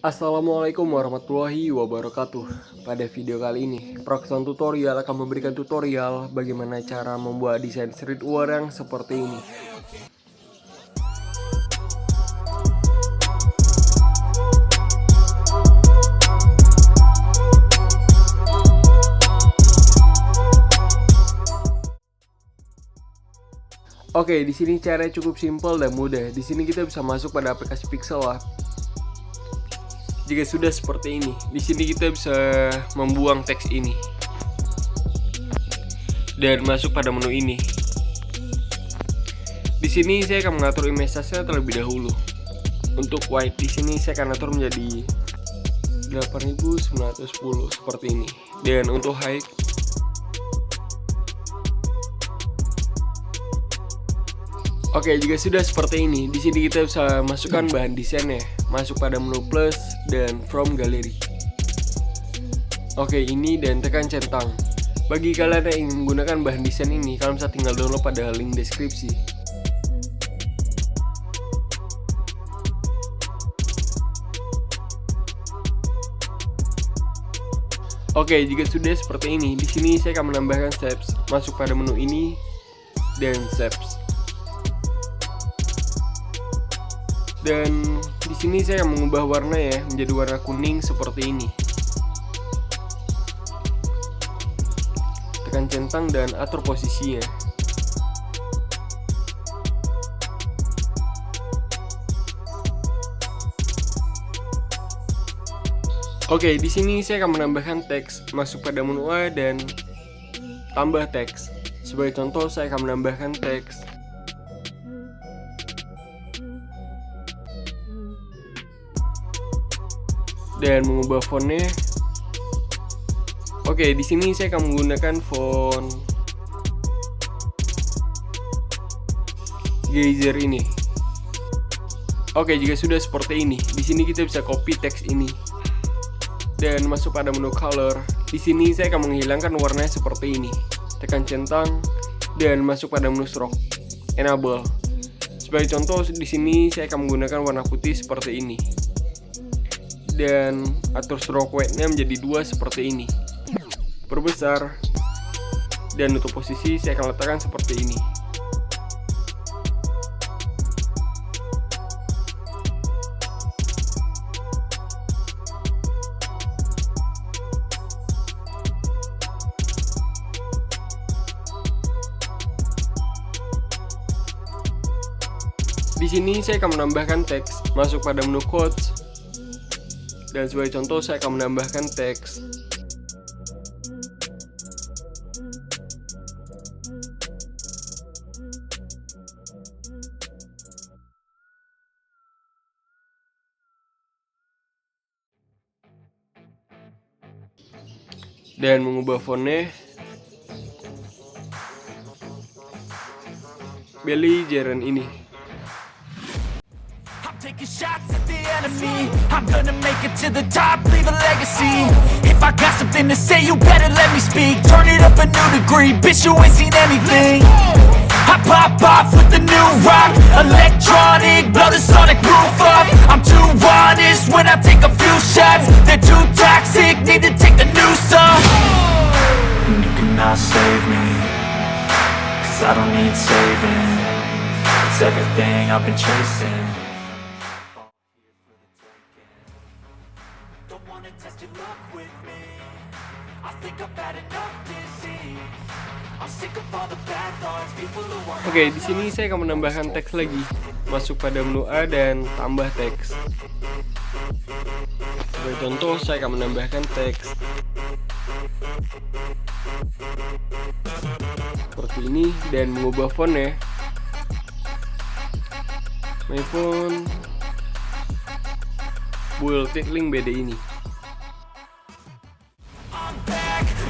Assalamualaikum warahmatullahi wabarakatuh. Pada video kali ini, Proxon Tutorial akan memberikan tutorial bagaimana cara membuat desain streetwear yang seperti ini. Oke, di sini caranya cukup simpel dan mudah. Di sini kita bisa masuk pada aplikasi Pixel Art. Jika sudah seperti ini, di sini kita bisa membuang teks ini dan masuk pada menu ini. Di sini saya akan mengatur image size-nya terlebih dahulu. Untuk white di sini saya akan atur menjadi 8910 seperti ini. Dan untuk height oke, jika sudah seperti ini, di sini kita bisa masukkan bahan desainnya, masuk pada menu plus dan from gallery. Oke, ini dan tekan centang. Bagi kalian yang ingin menggunakan bahan desain ini, kalian bisa tinggal download pada link deskripsi. Oke, jika sudah seperti ini, di sini saya akan menambahkan shapes, masuk pada menu ini dan shapes. Dan di sini saya akan mengubah warna ya menjadi warna kuning seperti ini. Tekan centang dan atur posisinya. Oke, di sini saya akan menambahkan teks, masuk pada menu A dan tambah teks. Sebagai contoh, saya akan menambahkan teks dan mengubah fontnya. Oke, di sini saya akan menggunakan font Geyser ini. Oke, jika sudah seperti ini, di sini kita bisa copy teks ini dan masuk pada menu color. Di sini saya akan menghilangkan warnanya seperti ini. Tekan centang dan masuk pada menu stroke, enable. Sebagai contoh, di sini saya akan menggunakan warna putih seperti ini. Dan atur stroke weight-nya menjadi 2 seperti ini. Perbesar dan untuk posisi saya akan letakkan seperti ini. Di sini saya akan menambahkan teks, masuk pada menu quotes. Dan sebagai contoh saya akan menambahkan teks dan mengubah fontnya Belly Jaren ini. Taking shots at the enemy, I'm gonna make it to the top, leave a legacy. If I got something to say, you better let me speak. Turn it up a new degree, bitch, you ain't seen anything. I pop off with the new rock, electronic, blow the sonic roof up. I'm too honest when I take a few shots. They're too toxic, need to take the noose off. And you cannot save me, 'cause I don't need saving. It's everything I've been chasing. Test your luck with me. I think I've had enough disease. I'm sick of all the bad thoughts, people who are. Oke, di sini saya akan menambahkan teks lagi. Masuk pada menu A dan tambah teks. Sebagai contoh, saya akan menambahkan teks seperti ini dan mengubah fontnya. My phone Bull Tickling BD ini.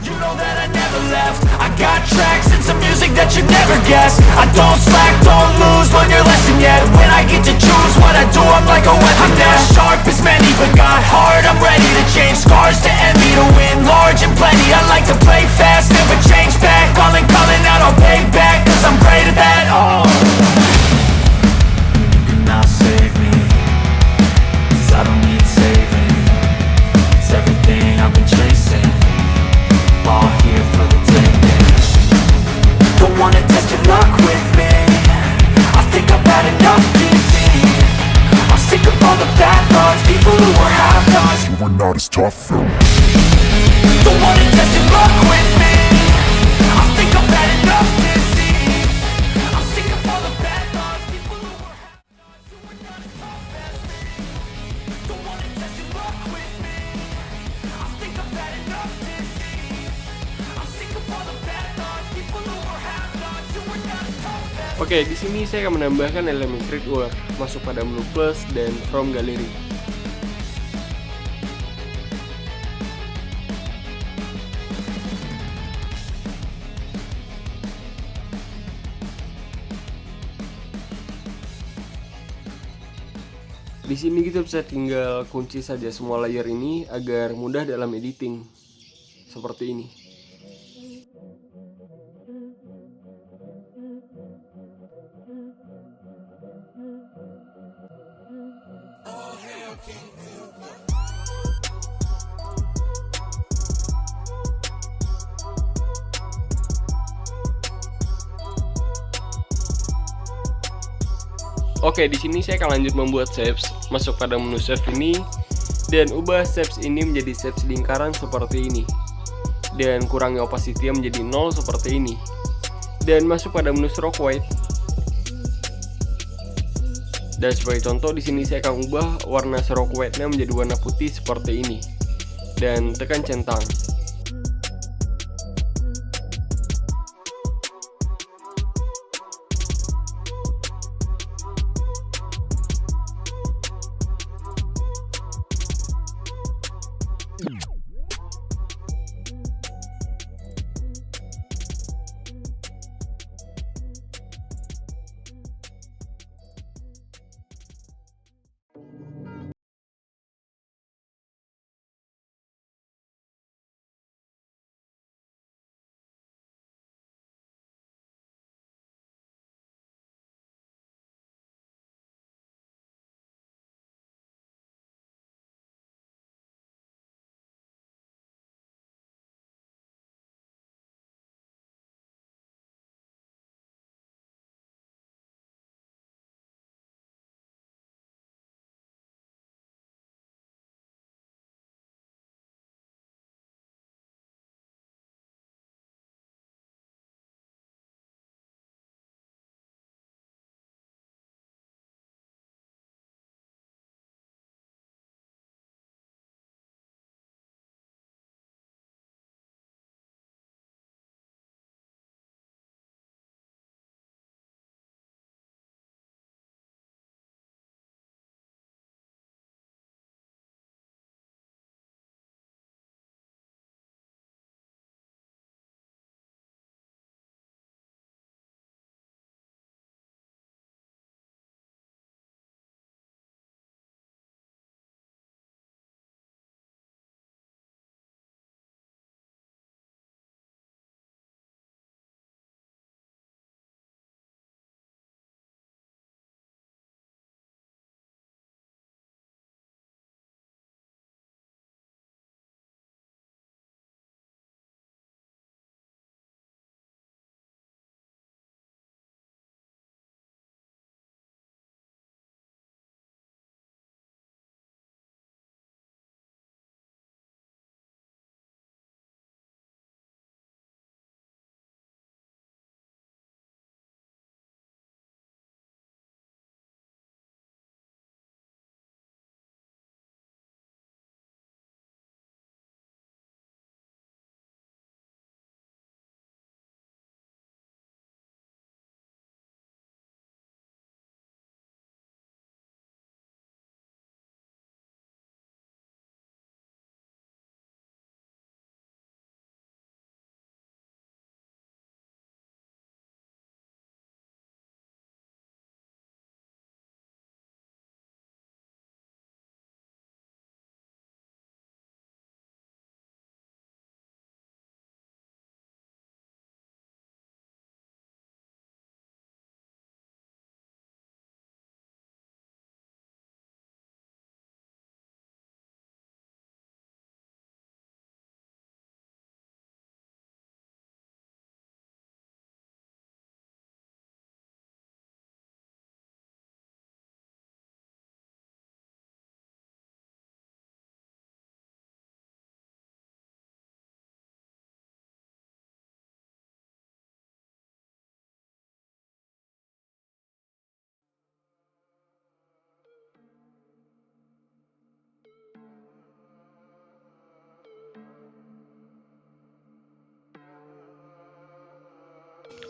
You know that I never left. I got tracks and some music that you never guess. I don't slack, don't lose, learn your lesson yet. When I get to choose what I do, I'm like a weapon. I'm not sharp as many, but got heart. I'm ready to change scars to envy, to win large and plenty. I like to play fast, never change back. Calling out, I'll pay back, 'cause I'm great at that. Oh. You cannot save me, 'cause I don't need saving. all the bad thoughts, people who are half-nots. You were not as tough though. Don't wanna test your luck with me. I think I've had enough disease. I'm sick of all the bad thoughts, people who are half-nots, who are not as tough as me. Don't wanna test your luck with me. I think I've had enough disease. I'm sick of all the bad thoughts, people who are half-nots, who are not as tough as me. Oke, di sini saya akan menambahkan elemen Create War, masuk pada menu plus dan from gallery. Di sini kita bisa tinggal kunci saja semua layer ini agar mudah dalam editing. Seperti ini. Oke, di sini saya akan lanjut membuat shapes. Masuk pada menu shape ini dan ubah shapes ini menjadi shapes lingkaran seperti ini. Dan kurangi opacity menjadi 0 seperti ini. Dan masuk pada menu stroke white. Dan sebagai contoh di sini saya akan ubah warna stroke white-nya menjadi warna putih seperti ini. Dan tekan centang.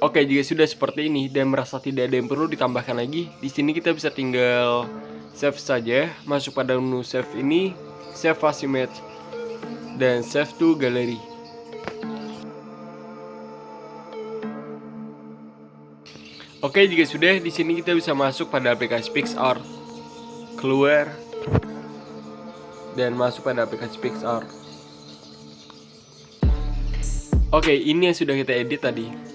Oke, jika sudah seperti ini dan merasa tidak ada yang perlu ditambahkan lagi, di sini kita bisa tinggal save saja. Masuk pada menu save ini, save as image, dan save to gallery. Oke, jika sudah, di sini kita bisa masuk pada aplikasi PicsArt, keluar, dan masuk pada aplikasi PicsArt. Oke, ini yang sudah kita edit tadi.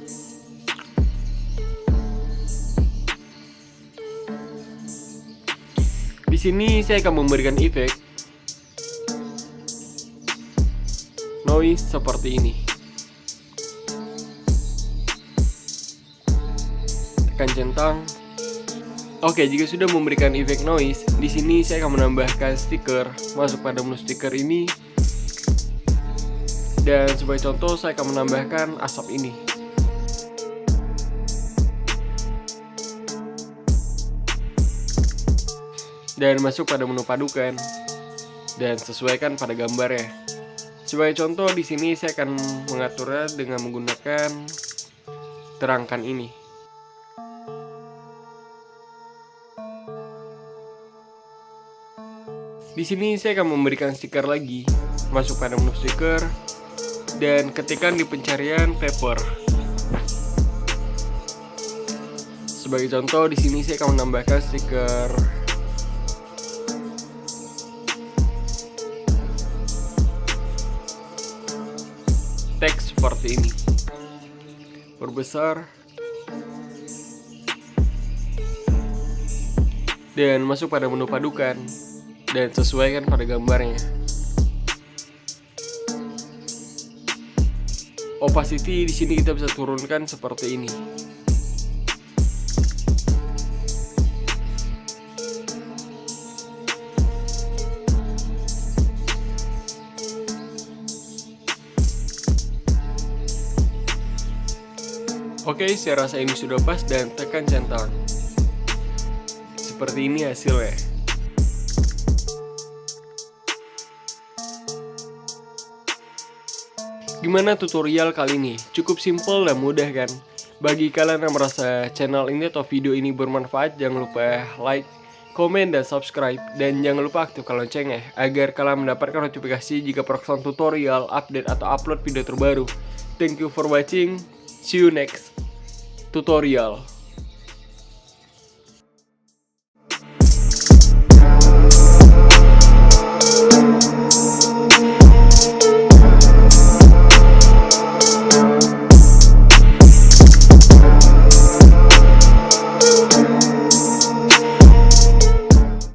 Di sini saya akan memberikan efek noise seperti ini. Tekan centang. Oke, jika sudah memberikan efek noise, di sini saya akan menambahkan stiker. Masuk pada menu stiker ini. Dan sebagai contoh, saya akan menambahkan asap ini. Dan masuk pada menu padukan dan sesuaikan pada gambarnya. Sebagai contoh, di sini saya akan mengaturnya dengan menggunakan terangkan ini. Di sini saya akan memberikan stiker lagi. Masuk pada menu stiker dan ketikkan di pencarian paper. Sebagai contoh, di sini saya akan menambahkan stiker teks seperti ini. Perbesar dan masuk pada menu padukan dan sesuaikan pada gambarnya. Opacity di sini kita bisa turunkan seperti ini. Oke, saya rasa ini sudah pas dan tekan centang. Seperti ini hasilnya. Gimana tutorial kali ini? Cukup simple dan mudah kan? Bagi kalian yang merasa channel ini atau video ini bermanfaat, jangan lupa like, komen, dan subscribe. Dan jangan lupa aktifkan loncengnya agar kalian mendapatkan notifikasi jika program tutorial, update, atau upload video terbaru. Thank you for watching. See you next tutorial.